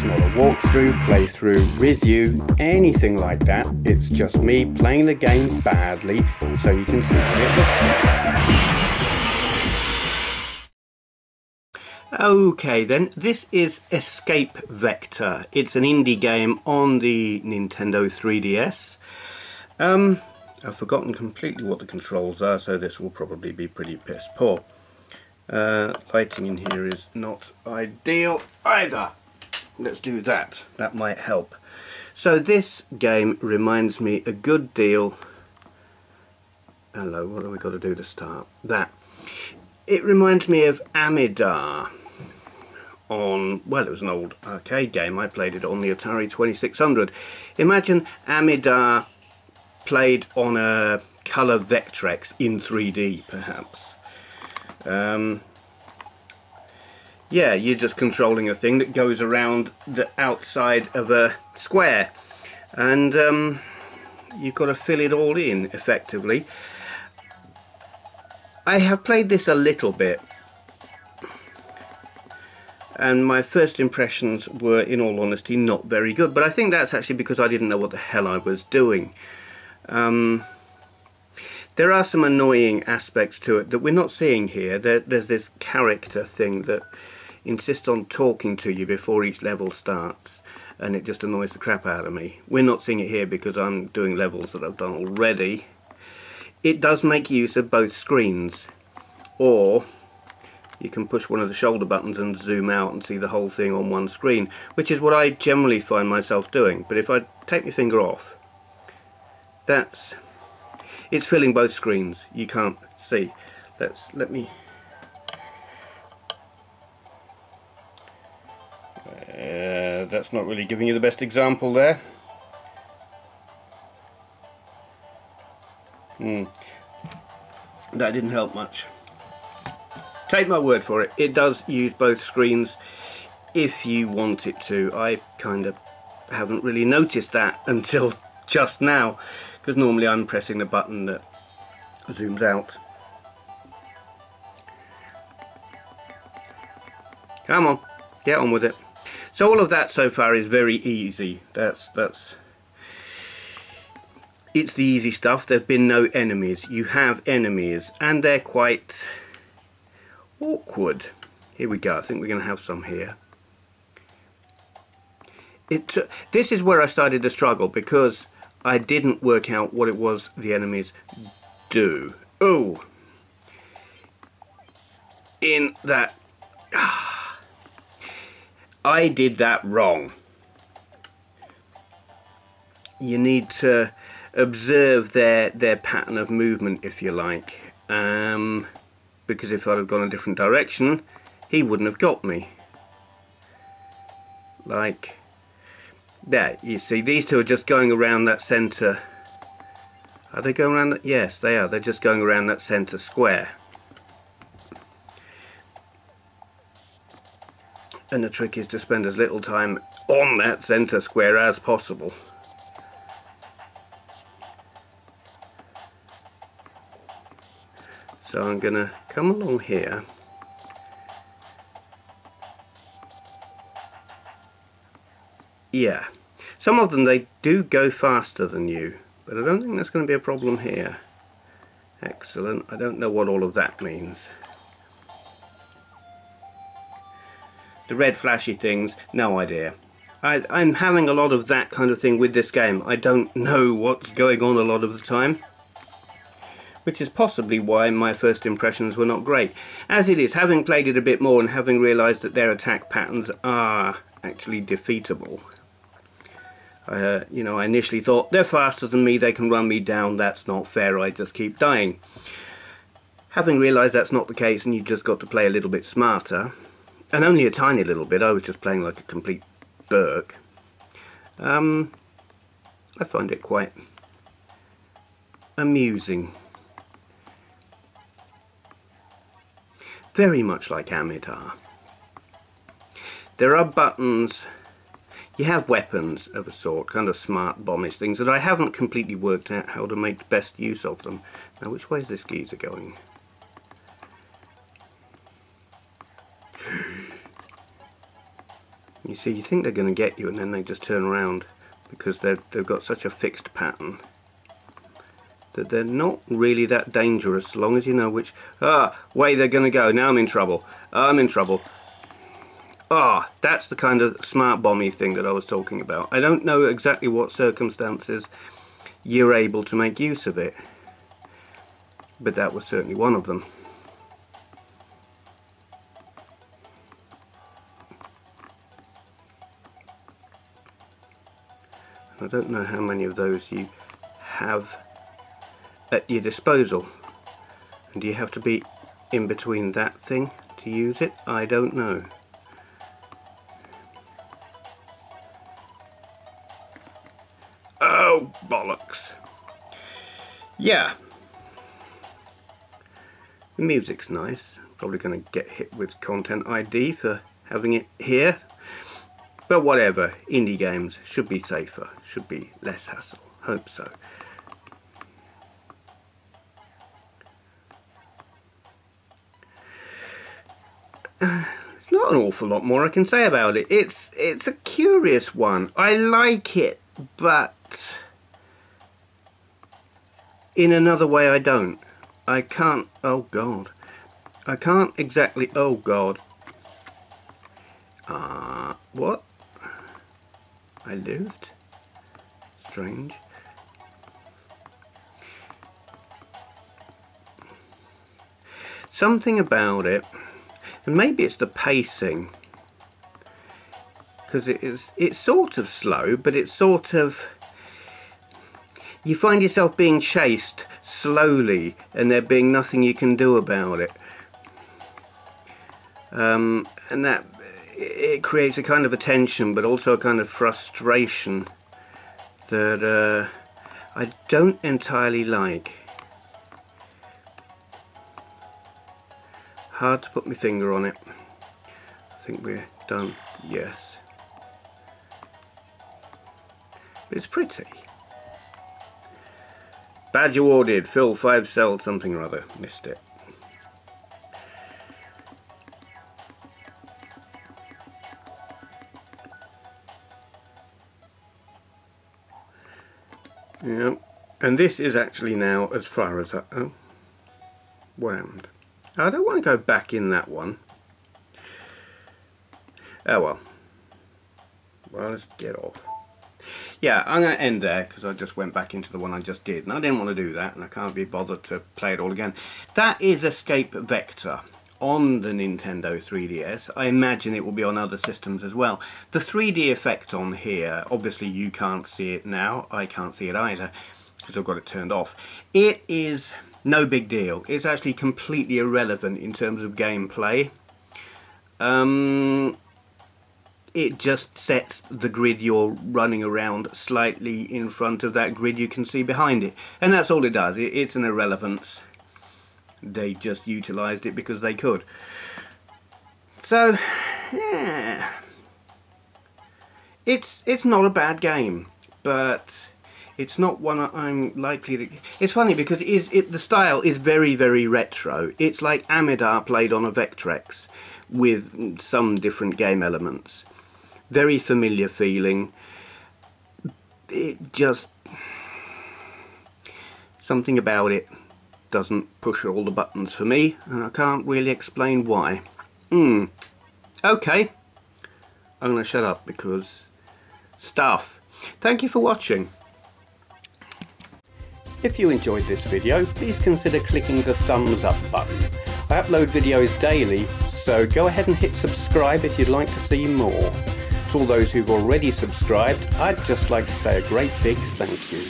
It's not a walkthrough, playthrough, review, anything like that. It's just me playing the game badly so you can see what it looks like. Okay then, this is Escape Vektor. It's an indie game on the Nintendo 3DS. I've forgotten completely what the controls are, so this will probably be pretty piss poor. Lighting in here is not ideal either. Let's do that. That might help. So this game reminds me a good deal. Hello, what have we got to do to start? That. It reminds me of Amidar on, well, it was an old arcade game. I played it on the Atari 2600. Imagine Amidar played on a colour Vectrex in 3D, perhaps. Yeah, you're just controlling a thing that goes around the outside of a square, and you've got to fill it all in effectively. I have played this a little bit, and my first impressions were, in all honesty, not very good, but I think that's actually because I didn't know what the hell I was doing. There are some annoying aspects to it that we're not seeing here. There's this character thing that insists on talking to you before each level starts, and it just annoys the crap out of me. We're not seeing it here because I'm doing levels that I've done already. It does make use of both screens, or you can push one of the shoulder buttons and zoom out and see the whole thing on one screen, which is what I generally find myself doing. But if I take my finger off, it's filling both screens. You can't see. Let me. That's not really giving you the best example there. That didn't help much. Take my word for it, it does use both screens if you want it to. I kind of haven't really noticed that until just now, because normally I'm pressing the button that zooms out. Come on, get on with it. So all of that so far is very easy. It's the easy stuff. There've been no enemies. You have enemies, and they're quite awkward. Here we go. I think we're going to have some here. This is where I started to struggle, because I didn't work out what it was the enemies do. Oh, in that. I did that wrong. You need to observe their pattern of movement, if you like, because if I'd have gone a different direction, he wouldn't have got me. Like there, you see, these two are just going around that centre. Are they going around that? Yes, they are. They're just going around that centre square. And the trick is to spend as little time on that centre square as possible. So I'm going to come along here. Yeah, some of them, they do go faster than you, but I don't think that's going to be a problem here. Excellent. I don't know what all of that means. The red flashy things, no idea. I'm having a lot of that kind of thing with this game. I don't know what's going on a lot of the time, which is possibly why my first impressions were not great. As it is, having played it a bit more and having realised that their attack patterns are actually defeatable. You know, I initially thought, they're faster than me, they can run me down, that's not fair, I just keep dying. Having realised that's not the case and you've just got to play a little bit smarter, and only a tiny little bit, I was just playing like a complete Burke. I find it quite amusing. Very much like Amidar. There are buttons, you have weapons of a sort, kind of smart bombish things that I haven't completely worked out how to make the best use of them. Now which way is this geezer going? You see, you think they're going to get you and then they just turn around, because they've got such a fixed pattern that they're not really that dangerous as long as you know which way they're going to go. Now I'm in trouble. I'm in trouble. That's the kind of smart bomby thing that I was talking about. I don't know exactly what circumstances you're able to make use of it, but that was certainly one of them. I don't know how many of those you have at your disposal. And do you have to be in between that thing to use it? I don't know. Oh, bollocks. Yeah. The music's nice. Probably going to get hit with Content ID for having it here. But whatever, indie games should be safer, should be less hassle. Hope so. There's not an awful lot more I can say about it. It's a curious one. I like it, but in another way I don't. I can't, oh God. I can't exactly, oh God. What? I lived? Strange. Something about it, and maybe it's the pacing, because it's sort of slow, but it's sort of, you find yourself being chased slowly and there being nothing you can do about it, and that it creates a kind of a tension, but also a kind of frustration that I don't entirely like. Hard to put my finger on it. I think we're done. Yes. It's pretty. Badge awarded. Phil 5 cell something or other. Missed it. Yeah, and this is actually now as far as I... Oh, what happened? I don't want to go back in that one. Oh well. Well, let's get off. Yeah, I'm going to end there because I just went back into the one I just did. And I didn't want to do that, and I can't be bothered to play it all again. That is Escape Vektor on the Nintendo 3DS. I imagine it will be on other systems as well. The 3D effect on here, obviously you can't see it now. I can't see it either because I've got it turned off. It is no big deal. It's actually completely irrelevant in terms of gameplay. It just sets the grid you're running around slightly in front of that grid you can see behind it. And that's all it does. It's an irrelevance. They just utilised it because they could. So, yeah. It's not a bad game, but it's not one I'm likely to... It's funny because the style is very, very retro. It's like Amidar played on a Vectrex with some different game elements. Very familiar feeling. It just... something about it doesn't push all the buttons for me, and I can't really explain why. Okay. I'm going to shut up because... stuff. Thank you for watching. If you enjoyed this video, please consider clicking the thumbs up button. I upload videos daily, so go ahead and hit subscribe if you'd like to see more. To all those who've already subscribed, I'd just like to say a great big thank you.